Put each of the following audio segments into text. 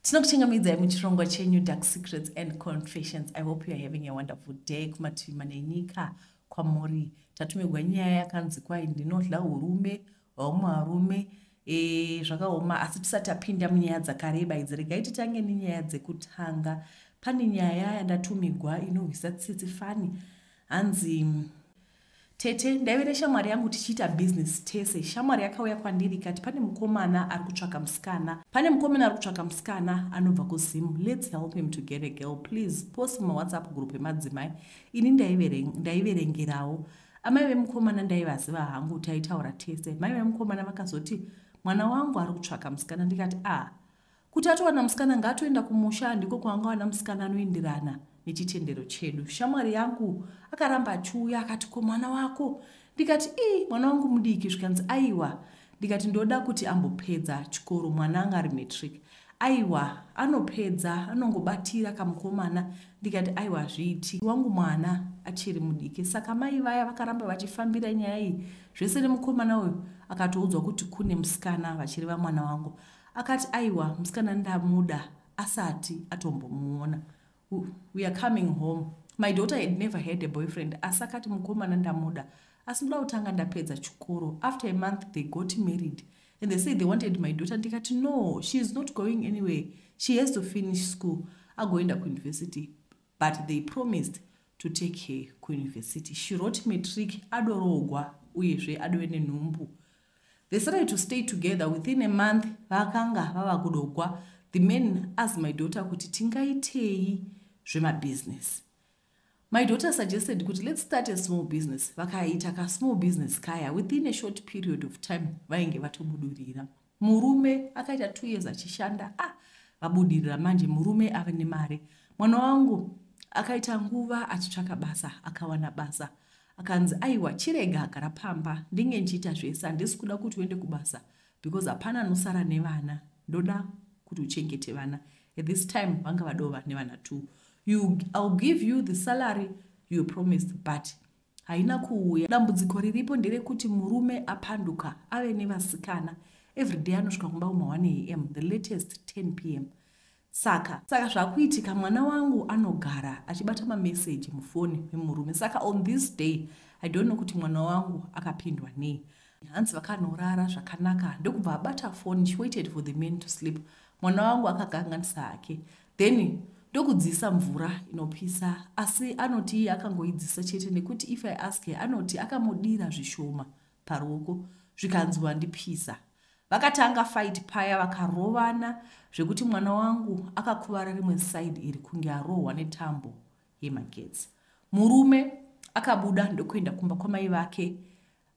Tinokuchengamidza muchirongwa chenyu Dark Secrets and Confessions. I hope you are having a wonderful day. Kumativi manenyika kwamuri tatumigwa nyaya yakanzi kwai ndinodla urume waumwe varume zvakaoma, asi tisati tapinda munyaya dzakareba idzi regai titange nenyaya dzekutanga. Pane nyaya yandatumigwa inorwisa tsitsi fani. Hanzi tete ndaivere shamwari yangu tichiita business tese. Shamwari yakauya kwandiri ikati pane mukomana ari kutsvaka musikana anobva kuZim. Let's help him to get a girl. Please post WhatsApp group emadzimai. Ini ndaiverengerawo. Amai vemukomana ndaivaziva hangu, taitaura tese. Mai vemukomana vakazoti mwana wangu ari kutsvaka musikana. Ndikati kuti atowana musikana ngatoenda kumusha, ndiko kwanga wana musikana anoenderana nechitendero chedu. Shamwari yangu akaramba achiuya akati ko mwana wako. Ndikati mwana wangu mudiki. Zvikanzi aiwa. Ndikati ndoda kuti ambopedza chikoro, mwana anga ari matric. Aiwa, anopedza, anongobatira kamukomana. Ndikati aiwa zviiti, wangu mwana achiri mudiki. Saka mai vaya vakaramba vachifambira nyaya iyi. Zvese nemukomana uyu akatoudzwa kuti kune musikana vachireva mwana wangu. Akati aiwa, musikana ndamuda asati atombomuona. We are coming home. My daughter had never had a boyfriend. Asakati mukomana ndamuda. Asinoda kutanga ndapedza chikoro. After a month they got married. And they said they wanted my daughter. Ndikati no, she is not going anywhere. She has to finish school. Agoenda ku university. But they promised to take her ku university. She wrote matric, adorogwa, uyezve adove nenhumbu. They started to stay together. Within a month, vakanga vava kudogwa. The man asked my daughter kuti tingaitei zvemabusiness. My daughter suggested kuti let's start a small business. Vakaita ka small business kaya. Within a short period of time, vainge vatobudurira. Murume akaita 2 years achishanda. Vabudirira manje murume ave nemare. Mwana wangu akaita nguva achitsvaka basa, akawana basa. Akanzi aiwa chirega agara pamba, ndinge nchiita zvese, handisi kuda kuti uende kubasa because hapana anosara nevana. Ndoda kuti uchengete vana. At this time vanga vadova nevana 2. I'll give you the salary you promised, but haina kuuya. Dambudziko riripo nderekuti murume apanduka ave nevasikana. Every day anosvika kumba kuma 1 AM, the latest 10 PM. Saka zvakuitika mwana wangu anogara achibata mamessage mufoni memurume. Saka on this day I don't know kuti mwana wangu akapindwa nei. Hanzi vakanorara zvakanaka, ndokubva abata phone. She waited for the men to sleep. Mwana wangu akaganganisa hake. Then ndokudzisa mvura inopisa, asi anoti akangoidzisa chete nekuti if I ask her anoti akamudira zvishoma paruoko zvikanzwa ndipisa. Vakatanga fight paya, vakarovana zvekuti mwana wangu akakuvara rimwe side iri kunge arohwa netambo yemagetsi. Murume akabuda ndokuenda kumba kwamai vake,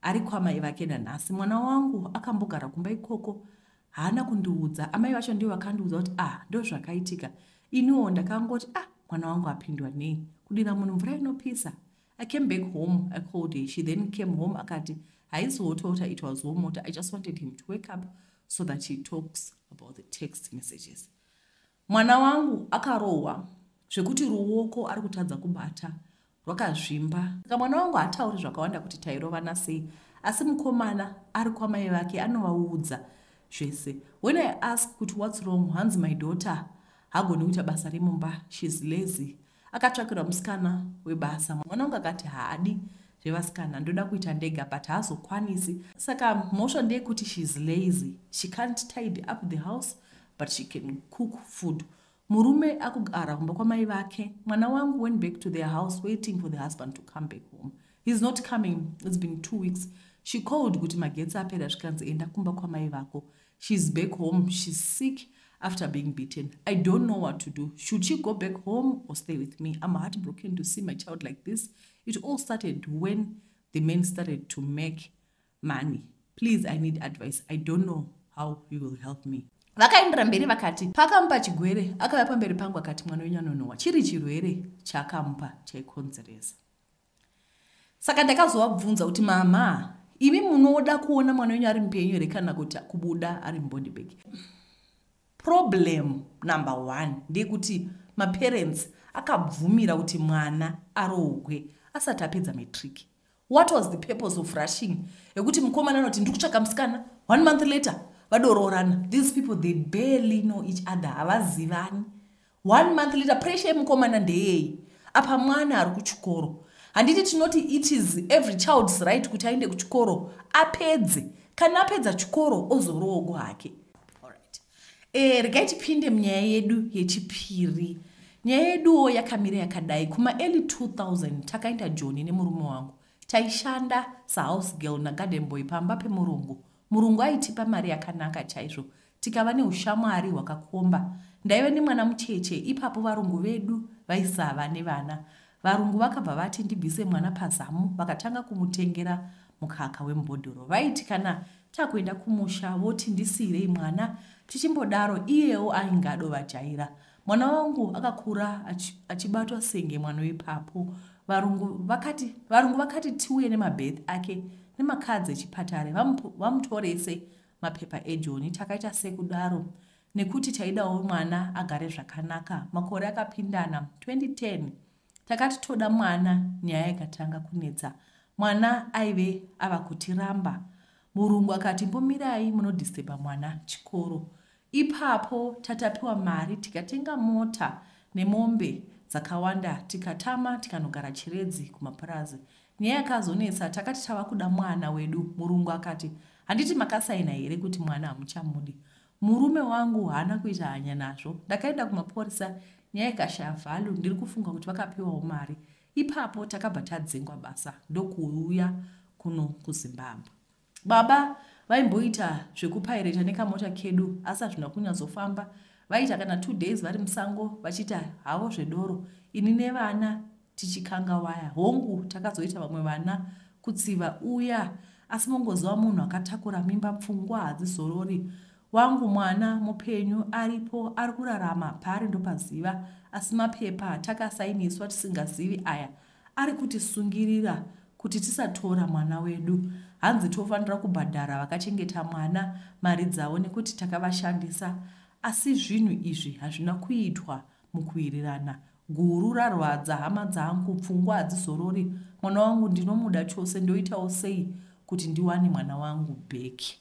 ari kwamai vake nanhasi. Mwana wangu akambogara kumba ikoko, haana kundiudza. Amai vacho ndio vakandiudza kuti ndo zvakaitika. Iniwo ndakangoti mwana wangu apindwa nei, kudira munhu mvura inopisa. I came back home, I called her. She then came home akati haisi hotota, it was warm water. I just wanted him to wake up so that he talks about the text messages. Mwana wangu akarohwa zvekuti ruoko ari kutadza kubata rwakazvimba. Saka mwana wangu hatauri zvakawanda kuti tairovana sei, asi mukomana ari kwamai vake anovaudza zvese. When I ask kuti what's wrong, hanzi my daughter hagoni kuita basa remumba, she's lazy. Akatsvakirwa musikana webasa. Mwana wangu akati haadi zvevasikana, ndoda kuita ndega, but haazokwanisi. Saka mhosva ndeyekuti she's lazy. She can't tidy up the house, but she can cook food. Murume akugara kumba kwamai vake. Mwana wangu went back to their house waiting for the husband to come back home. He's not coming. It's been 2 weeks. She called kuti magetsi apera zvikanzi enda kumba kwamai vako. She's back home. She's sick after being beaten. I don't know what to do. Should she go back home or stay with me? I'm heartbroken to see my child like this. It all started when the men started to make money. Please, I need advice. I don't know how you will help me. Vakaendera mberi vakati pakamupa chigwere, akauya pamberi pangu akati mwana wenyu anonohwa. Chiri chirwere chakamupa chaikonzeresa. Saka ndakazovabvunza kuti mama, imi munoda kuona mwana wenyu ari mupenyu here kana kuti kubuda ari mubody bag? Problem number 1 ndekuti maparents akabvumira kuti mwana arohwe asati apedza matric. What was the purpose of rushing? Ekuti mukomana anoti ndikutsvaka musikana, 1 month later vadororana. These people, they barely know each other, havazivani. 1 month later, pressure yemukomana ndeyei, apa mwana ari kuchikoro. Handiti tinoti it is every child's right kuti aende kuchikoro apedze, kana apedza chikoro ozorogo hake. Alright. Regai tipinde munyaya yedu yechipiri. Nyaya yeduwo yakamira yakadai. Kuma early 2000 takaenda Joni nemurume wangu. Taishanda sahouse girl nagarden boy pamba pemurungu. Murungu aitipa mari yakanaka chaizvo. Tikava neushamwari hwakakomba. Ndaive nemwana mucheche, ipapo varungu vedu vaisava nevana. Varungu vakabva vati ndibvise mwana pazamu, vakatanga kumutengera mukaka wembodhoro. Vaiti kana takuenda kumusha voti ndisirei mwana, tichimbodaro iyewo ainge adovajaira. Mwana wangu akakura achibatwa senge mwana wepapo. Varungu vakati tiuye nemabirth ake nemakadzi echipatare vamutorese mapepa eJoni. Takaita sekudaro nekuti taidawo mwana agare zvakanaka. Makore akapindana. 2010 takati toda mwana, nyaya ikatanga kunetsa. Mwana aive ava kutiramba. Murungu akati mbomirai munodhisturba mwana chikoro. Ipapo tatapiwa mari tikatenga mota nemombe dzakawanda, tikatama tikanogara Chiredzi kumapurazi. Nyaya yakazonetsa, takati tava kuda mwana wedu. Murungu akati handiti makasaina here kuti mwana hamuchamudi. Murume wangu haana kuita hanya nazvo. Ndakaenda kumaporisa, nyaya ikashaya vhalu, ndiri kufunga kuti vakapiwawo mari. Ipapo takabva tadzingwa basa ndokuuya kuno kuZimbabwe. Baba vaimboita zvekupirata nekamota kedu, asi hazvina kunyatsofamba. Vaita kana 2 days vari musango vachiita havo zvedoro, ini nevana tichikanga waya. Hongu takazoita vamwe vana kutsiva uya, asi mongoziva munhu akatakura mimba pfungwa hadzizorori. Wangu mwana mupenyu aripo, ari kurarama paari ndopaziva, asi mapepa takasainiswa tisingazivi aya ari kutisungirira kuti tisatora mwana wedu. Hanzi tofanira kubhadhara vakachengeta mwana mari dzavo nekuti takavashandisa, asi zvinhu izvi hazvina kuitwa mukuwirirana. Guru rarwadza hama dzangu, pfungwa hadzizorori. Mwana wangu ndinomuda chose, ndoitawo sei kuti ndiwane mwana wangu bheki.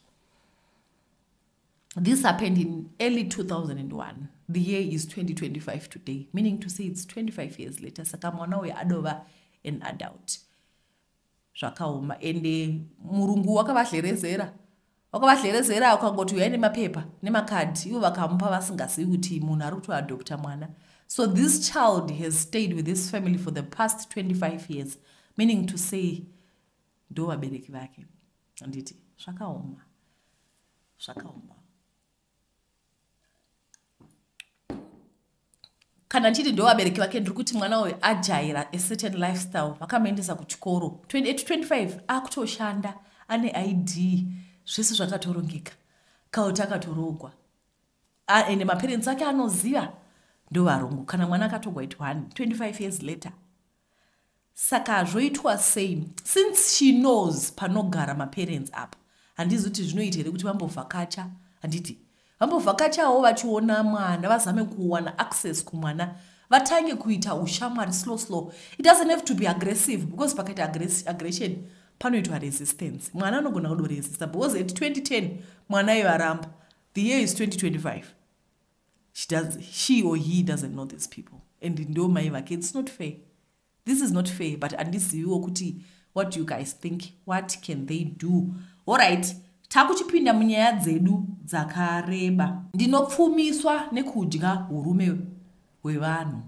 This happened in early 2001. The year is 2025 today, meaning to say it's 25 years later. Saka mwana uyu adova an adult. Zvakaoma. Ende murungu wakavahlerezera. Wakangoti uyai nemapepa nemakadhi, ivo vakamupa vasingazivi kuti munhu ari kutoadopta mwana. So this child has stayed with this family for the past 25 years, meaning to say ndo vabereki vake. Anditi zvakaoma. Kana chiti ndo vabereki vake, ndiri kuti mwana uyu ajaira a certain lifestyle, vakamuendesa kuchikoro 28-25 akutoshanda, ane ID, zvese zvakatorongeka, kauta akatorogwa, ende maparents ake anoziva, ndo varungu. Kana mwana akatogwa 25 years later. Saka zvoitwa same, since she knows panogara maparents apa, handizi kuti zvinoita here kuti vambovhakacha. Handiti vambovhakachawo vachiona mwana, vazame kuwana access kumwana, vatange kuita ushamwari slow. It doesn't have to be aggressive, because pakaita aggression panoitwa resistance. Mwana anogona kudoresista, because at 2010 mwana iye aramba. The year is 2025. She or he doesn't know these people, and ndo mai vake. It's not fair. This is not fair, but andiziviwo kuti what do you guys think? What can they do? Alright, takuchipinda munyaya dzedu dzakareba. Ndinopfumiswa nekudya urume hwevanhu.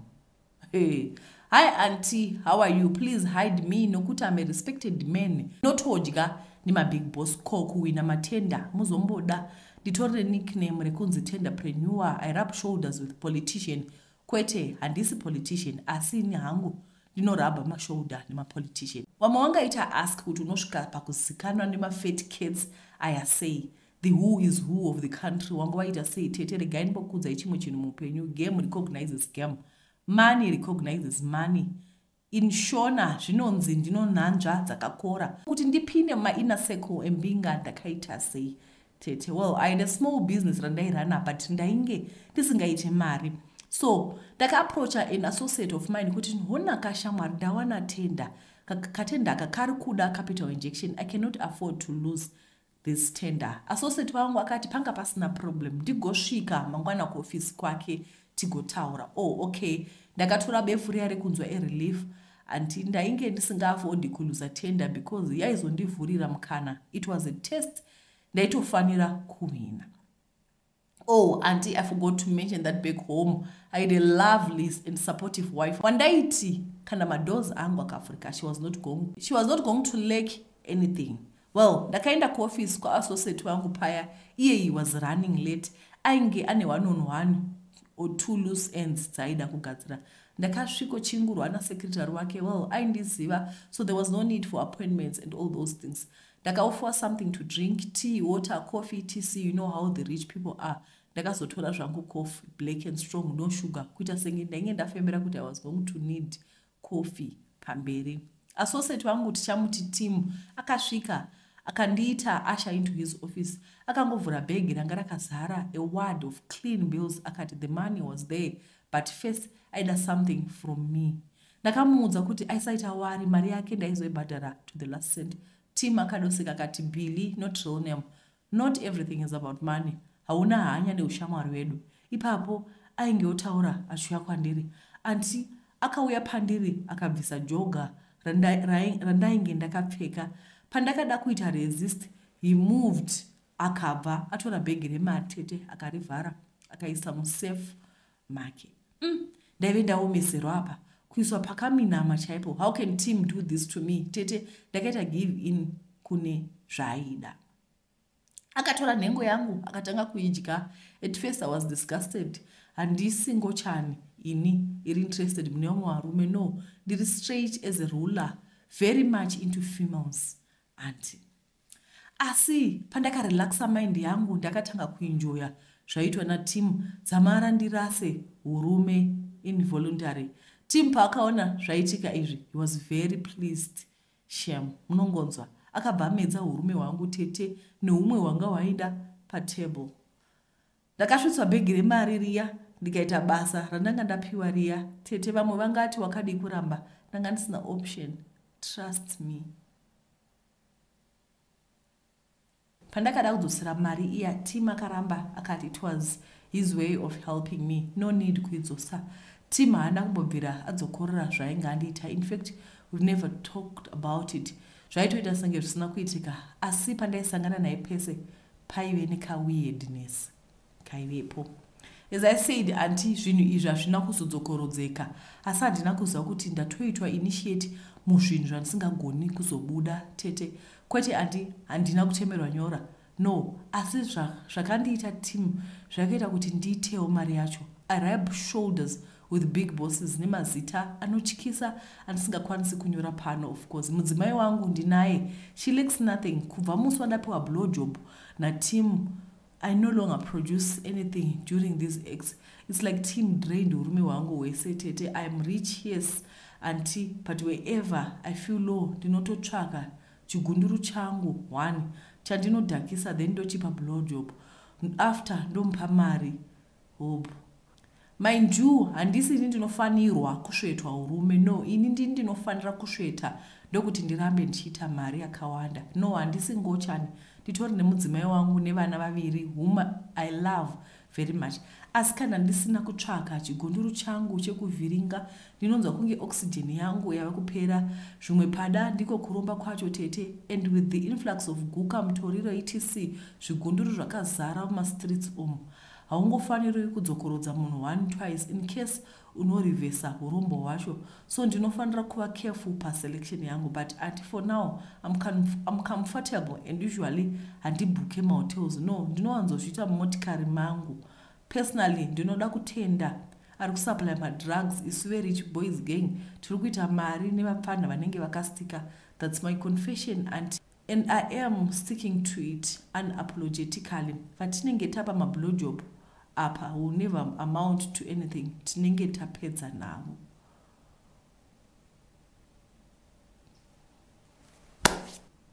Hey. Hi auntie, how are you? Please hide me nokuti I'm a respected man. Notodya nima big boss kuwina matenda muzomboda. Nditore nickname rekunzi tenderpreneur. I rub shoulders with politician. Kwete handisi politician, asi ni hangu ndinoraba mashoulder nema politician. Wama wangaita ask kuti unosvika pakuzikanwa nema fat kids, aya say the who is who of the country. Wanga waita say tete regai ndibokudza ichimwe chinhu mupenyu. Game recognizes game, money recognizes money. In Shona zvinonzi ndinonhanzva dzakakora. Kuti ndipinde inner circle embinga ndakaita say tete. Well, I had a small business randairana, but ndainge ndisingaite mari. So ndaka-approacha an associate of mine kuti hona kashamwari ndawana tenda, katenda kakari kuda capital injection. I cannot afford to lose this tender. Associate wangu akati panga pasina problem, ndigosvika mangwana kuofisi kwake tigotaura. Oh, okay, ndakatora befu riya rekunzwa relief anti ndainge ndisingaafodi kuluza tender because yaizondivhurira mukana. It was a test ndaitofanira kuwina. Oh, auntie, I forgot to mention that back home, I had a lovely and supportive wife. Wandaiti, kana madozi angu akaAfrica, she was not going to lack anything. Well, ndakaenda kuoffice kwa associate wangu paya, he was running late. Ainge ane 1-on-1 or 2 loose ends dzaida kugadzira. Ndakasviko chinguru ana secretary wake. Well, aindiziva, so there was no need for appointments and all those things. Ndakaoffer something to drink, tea, water, coffee, TC, you know how the rich people are. Ndakazotora zvangu coffee, black and strong, no sugar. Kuita senge ndainge ndafembera kuti I was going to need coffee pamberi. Associate wangu tichamuti Tim akasvika akandiita asha into his office. Akangovhura bhegi ranga rakazara a wad of clean bills. Akati the money was there, but first aida something from me. Ndakamuudza kuti aisaita wari mari yake ndaizoibhadhara to the last cent. Tim akadoseka akati Billy, not real name. Not everything is about money. Hauna hanya neushamwari wedu. Ipapo aingeotaura achiuya kwandiri. Anti akauya pandiri akabvisa joga randainge ndakapfeka. Pandakada kuita resist, he moved akabva atora bhegi remari tete akarivhara akaisa musafe make. Ndaive ndaomeserwa apa kuiswa pakaminama chaipo. How can Tim do this to me? Tete ndakaita give in kune zvaida. Akatora nhengo yangu akatanga kuidya. At first I was disgusted. Handisi ngochani ini iri interested mune vamwe varume. No, ndiri straight as a ruler, very much into females. Anti asi pandakarelaxa mind yangu ndakatanga kuenjoya zvaitwa naTim dzamara ndirase urume involuntary. Tim paakaona zvaitika izvi, he was very pleased. Shame, munongonzwa. Akabva amedza urume hwangu tete neumwe hwanga hwaida patable. Ndakasvitswa bhegi remari riya ndikaita basa randanga ndapiwa riya. Tete vamwe vangati wakadi kuramba, ndanga ndisina option. Trust me. Pandakada kudzosera mari iya, Tim akaramba akati it was his way of helping me. No need kuidzosa. Tim haana kumbobvira adzokorera zvainge andiita. In fact, we've never talked about it. Zvaitoita senge zvisina kuitika. Asi pandaisangana naye pese paive nekaweirdness kaivepo. As I said, anti zvinhu izvi hazvina kuzodzokorodzeka. Asi handina kuziva kuti ndatoitwa initiate muzvinhu zvandisingagoni kuzobuda tete. Kwete anti handina kutemerwa nyora. No, asi zvakandiita Tim zvakaita kuti ndiitewo mari yacho. I rub shoulders with big bosses nemazita anotyisa andisingakwanisi kunyora pano. Of course, mudzimai wangu ndinaye. She lacks nothing. Kubva musi wandapiwa blowjob naTim, I no longer produce anything during these acts. It's like Tim drained urume wangu wese tete. I am rich, yes, auntie, but wherever I feel low, ndinototsvaka chigunduru changu 1 chandinodhakisa, then ndochipa blowjob. After ndomupa mari. Hope. Mind you, handisi ini ndinofanirwa kusvetwa urume. No, ini ndinofanira kusveta ndokuti ndirambe ndichiita mari yakawanda. No, handisi ngochani. Nditori nemudzimai wangu nevana vaviri whom I love very much. Asi kana ndisina kutsvaka chigunduru changu chekuvhiringa, ndinonzwa kunge oxygen yangu yava kupera. Zvimwe pada ndiko kuromba kwacho tete. And with the influx of guka, mutoriro, etc, zvigunduru zvakazara mumastreets umu. Haungofaniri kudzokorodza munhu 1-2 in case unorivhesa urombo hwacho. So ndinofanira kuva careful paselection yangu. But for now, I'm comfortable and usually handibhuke mahotels. No, ndinowanzozviita mumotikari mangu. Personally, ndinoda kutenda ari kusupply madrugs isuve rich boys gang. Tiri kuita mari nevapfana vanenge vakastika. That's my confession, and I am sticking to it unapologetically. Vatinenge tapa mablowjob apa will never amount to anything. Tinenge tapedza navo.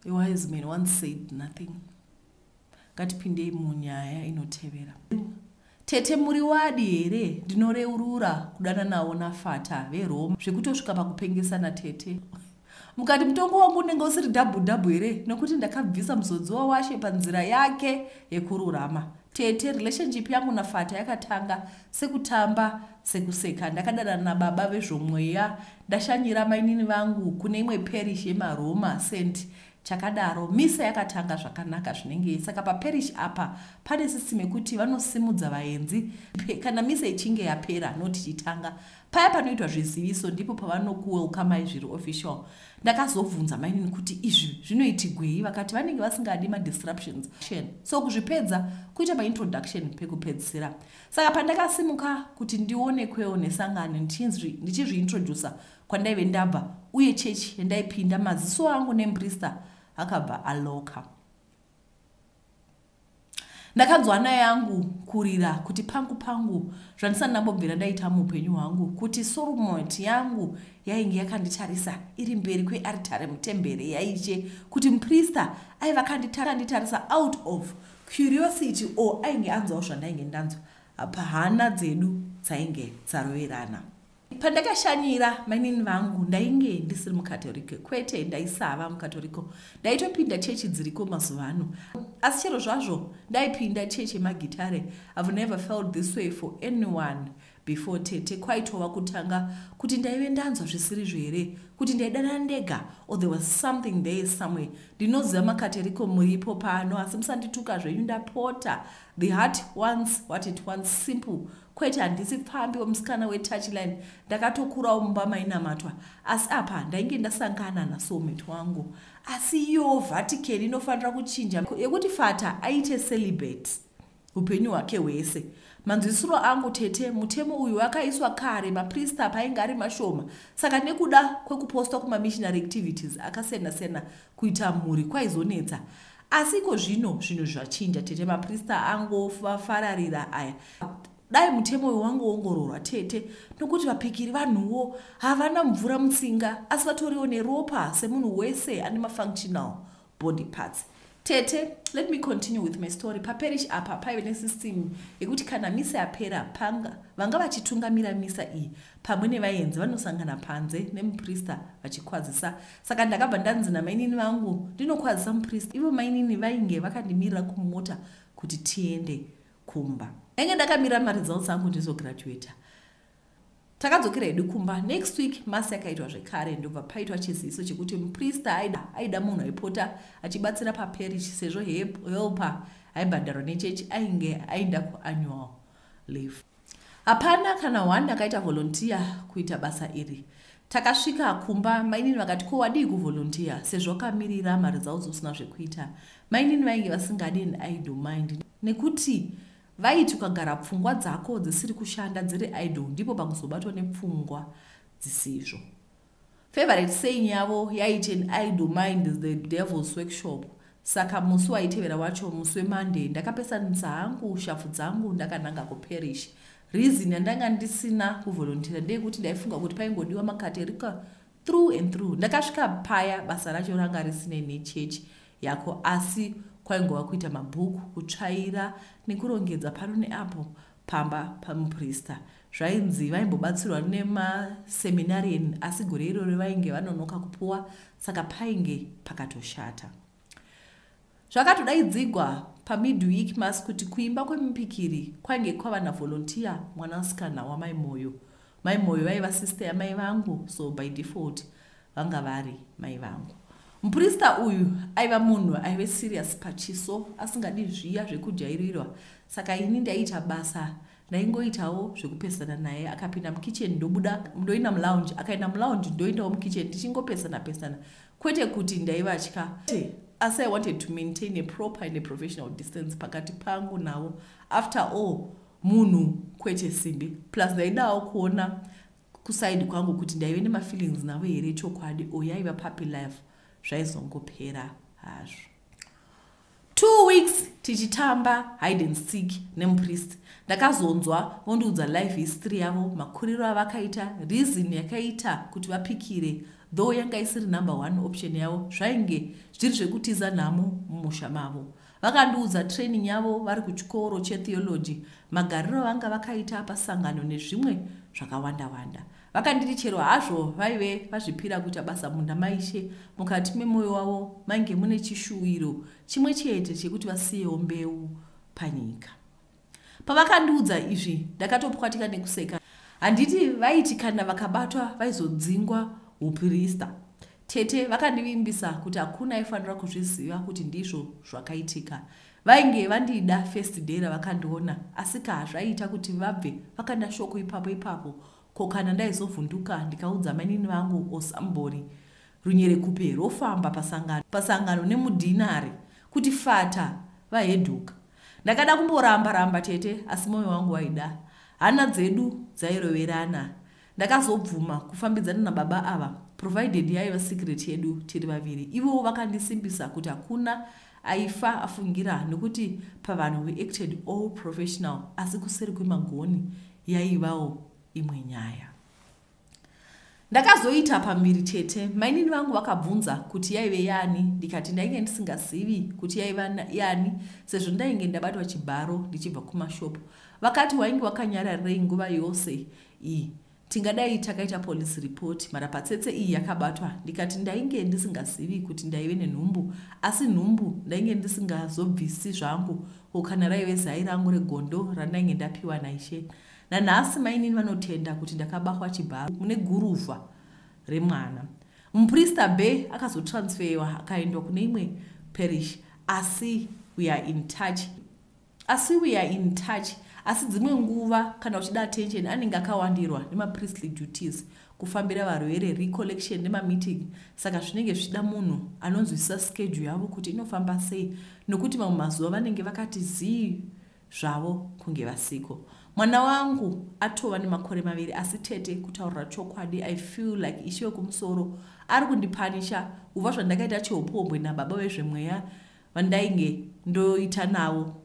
A wise man once said nothing. Ngatipindei munyaya inotevera. Tete muri wadi here, ndinoreurura kudana nawo nafata veRoma zvekutosvika pakupengesana tete. mukati mutongo wangu unenge usiri dabhudhabhu here nokuti ndakabvisa muzodzi wawashe panzira yake yekururama. Tete, relationship yangu naFata yakatanga sekutamba sekuseka. Ndakadanana nababa vezvomweya, ndashanyira mainini vangu kune imwe parish yemaroma St. Chakadaro. Misa yakatanga zvakanaka zvinenge. Saka paparish apa pane sisime kuti vanosimudza vaenzi kana misa ichinge yapera noti chitanga. Paya panoitwa zviziviso ndipo pavanokuwelkamai zviri official. Ndakazobvunza mainini kuti izvi zvinoitigwei, vakati vanenge vasingadi madisruptions. So kuzvipedza kuita maintroduction pekupedzisira. Saka pandakasimuka kuti ndionekwewo nesangano ndichizviintrodusa kwandaive ndabva uye chechi yandaipinda, maziso angu nemuprista akabva aloka. Ndakanzwa naye yangu kurira kuti pangu zvandisana ndambobvira ndaita muupenyu hwangu, kuti soromoti yangu yainge yakanditarisa iri mberi kwearitare mutembere yaiche, kuti muprista aiva akanditarisa out of curiosity or ainge anzwawo zvandainge ndanzwa. Apa hana dzedu dzainge dzaroverana. Pandakashanyira mainini vangu ndainge ndisiri mukatolika, kwete ndaisava mukatolika, ndaitopinda chechi dziriko mazuva ano. Asi chero zvazvo ndaipinda chechi yemagitare. I've never felt this way for anyone before. Tete kwaitova kutanga kuti ndaive ndanzwa zvisiri zvere, kuti ndaidana ndega or there was something there somewhere. Ndinoziva makatolika muripo pano, asi musandituka zvenyu ndapota. The heart wants what it wants, simple. Kwete handisi pambi wemusikana wetouchline, ndakatokurawo mumba mainamatwa. Asi apa ndainge ndasangana nasoulmate wangu. Asi iyo Vatican inofanira kuchinja yekuti Fata aite celibate upenyu hwake hwese. Manzwisiro angu tete, mutemo uyu wakaiswa kare maprista painge ari mashoma. Saka nekuda kwekupostwa kumamissionary activities akasiyana-siyana kuita mhuri kwaizonetsa. Asi iko zvino zvinhu zvachinja tete, maprista angofararira aya. Dai mutemo uyu wangoongororwa tete, nokuti vapikiri vanhuwo havana mvura mutsinga, asi vatoriwo neropa semunhu wese ane mafunctional body parts. Tete, let me continue with my story. Paparish apa paive nesystem yekuti kana misa yapera vanga vachitungamira misa iyi pamwe nevaenzi vanosangana panze nemuprista vachikwazisa. Saka ndakabva ndanzi namainini vangu ndinokwazisa muprista, ivo mainini vainge vakandimirira kumota kuti tiende kumba. Enge ndakamira maresults angu ndizograduata. Takadzokera hedu kumba. Next week masi yakaitwa zvekare, ndobva paitwa chiziviso chekuti muprista aida munhu aipota achibatsira paparish sezvo helper aibhadharwa nechechi ainge aenda kuannual leave. Hapana kana one akaita volunteer kuita basa iri. Takasvika kumba, mainini vakati ko wadii kuvolunteer sezvo wakamirira maresults usina zvekuita. Mainini vainge vasingadi idle mind nekuti vaiti ukagara pfungwa dzako dzisiri kushanda dziri idle ndipo pakuzobatwa nepfungwa dzisizvo. Favorite saying yavo yaiti an idle mind is the devil's workshop. Saka musi waitevera wacho musi weMonday ndakapesanisa hangu shafu dzangu ndakananga kuparish. Reason yandanga ndisina kuvolunteer ndeyekuti ndaifunga kuti paingodiwa makatolika through and through. Ndakasvika paya basa racho ranga risine nechechi yako, asi kwaingova kuita mabhuku, kutsvaira nekurongedza pano neapo pamba pamuprista. Zvainzi vaimbobatsirwa nemaseminarian, asi gore iroro vainge vanonoka kupuwa, saka painge pakatoshata. Zvakatodaidzigwa pamidweek mass kuti kuimba kwemupikiri kwainge kwava navolunteer mwanasikana wamai Moyo. Mai Moyo vaiva sister yamai vangu, so by default vanga vari mai vangu. Muprista uyu aiva munhu aive serious pachiso, asingadi zviya zvekujairirwa. Saka ini ndaita basa, ndaingoitawo zvekupesana naye. Akapinda mukitchen ndobuda, ndoenda mulounge, akaenda mulounge ndoendawo mukitchen tichingopesana. Kwete kuti ndaivatya. As I wanted to maintain a proper and a professional distance pakati pangu nawo. After all, munhu kwete simbi. Plus ndaidawo kuona kusaidi kwangu kuti ndaive nemafeelings navo here chokwadi oyaiva puppy life. Zvaizongopera hazvo. 2 weeks tichitamba hide and seek nemuprista. Ndakazonzwa vondiudza life history yavo, makuriro avakaita, reason yakaita kuti vapikire, though yanga isiri number 1 option yavo, zvainge zviri zvekutiza nhamo mumusha mavo. vakandiudza training yavo vari kuchikoro chetheology, magariro vanga vakaita pasangano nezvimwe zvakawanda-wanda. Vakanditi chero hazvo vaive vazvipira kuita basa munda maishe, mukati memwoyo wavo mange mune chishuwiro chimwe chete chekuti vasiyewo mbeu panyika. Pavakandiudza izvi ndakatopwatika nekuseka. Handiti vaiti kana vakabatwa vaizodzingwa uprista. Tete vakandivimbisa kuti hakuna aifanira kuzviziva kuti ndizvo zvakaitika. Vainge vandida first day ravakandiona, asi zvaiita kuti vabve vakanda shoko ipapo. Ko kana ndaizovhunduka ndikaudza mainini vangu osambori runyerekupe rofamba pasangano nemudhinari kuti fata vahedhuka. Ndakada kumboramba tete, asi moyo wangu waida. Hana dzedu dzairoverana. Ndakazobvuma kufambidzana nababa ava, provided yaiva secret yedu tiri vaviri. Ivo vakandisimbisa kuti hakuna aifa afungira nekuti pavanhu we acted all professional, asi kuseri kwemagoni yaivawo imwe nyaya. Ndakazoita pambiri tete, mainini vangu vakabvunza kuti yaive yani, ndikati ndainge ndisingazivi kuti yaiva yani sezvo ndainge ndabatwa chibharo ndichibva kumashopu. Vakati wainge wakanyararei nguva yose iyi, tingadai takaita police report, mara patsetse iyi yakabatwa. Ndikati ndainge ndisingazivi kuti ndaive nenhumbu, asi nhumbu ndainge ndisingazobvisi zvangu, kana raive zai rangu regondo randainge ndapiwa naishe. Nanhasi mainini vanotenda kuti ndakabatwa chibharo mune guruvha remwana. Muprista Bay akazotransferiwa akaendwa kune imwe parish, asi we are in touch. Asi dzimwe nguva kana uchida attention anenge akawandirwa nemapriestly duties, kufambira varwere, recollection nemameeting. Saka zvinenge zvichida munhu anonzwisisa schedule yavo kuti inofamba sei, nokuti mamwe mazuva vanenge vakati zii zvavo kunge vasiko. Mwana wangu atova nemakore 2, asi tete kutaurira chokwadi I feel like ishe wekumusoro ari kundipanisha uva zvandakaita cheupombwe nababa vezvemweya vandainge ndoita navo.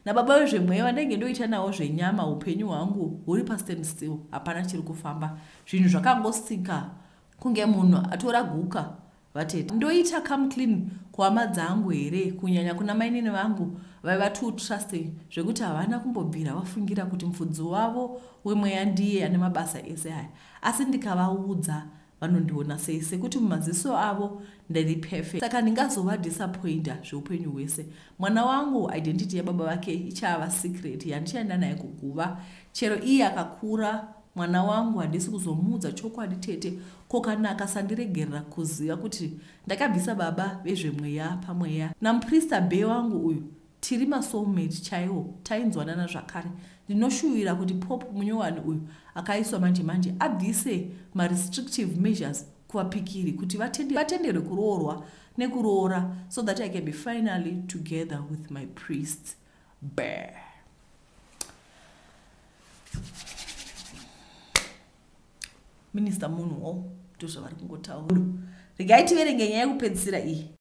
Nababa vezvemweya vandainge ndoita navo zvenyama, upenyu hwangu huri pastandistill, hapana chiri kufamba. Zvinhu zvakangosika kunge munhu atora guka. Vatete ndoita come clean kuhama dzangu here, kunyanya kuna mainini vangu vaiva too trusting zvekuti havana kumbobvira vafungira kuti mufudzi wavo wemweya ndiye ane mabasa ese aya. Asi ndikavaudza vanondiona sei sekuti mumaziso avo ndiri perfect. Saka ndingazova disappointa zveupenyu hwese. Mwana wangu identity yababa vake ichava secret yandichaenda naye kuguva. Chero iye akakura, mwana wangu handisi kuzomuudza chokwadi tete, ko kana akasandiregerera kuziva kuti ndakabvisa baba vezvemweya pamweya. Namuprista Bay wangu uyu tiri masoulmate chaiwo, tainzwanana zvakare. Ndinoshuwira kuti Pope munyowani uyu akaiswa manje abvise ma-restrictive measures kuvapikiri kuti vatenderwe kuroorwa nekuroora, so that I can be finally together with my priest Bear. Minister munhu ndozvavari kungotaura. Regai tiverenge nyaya yekupedzisira iyi.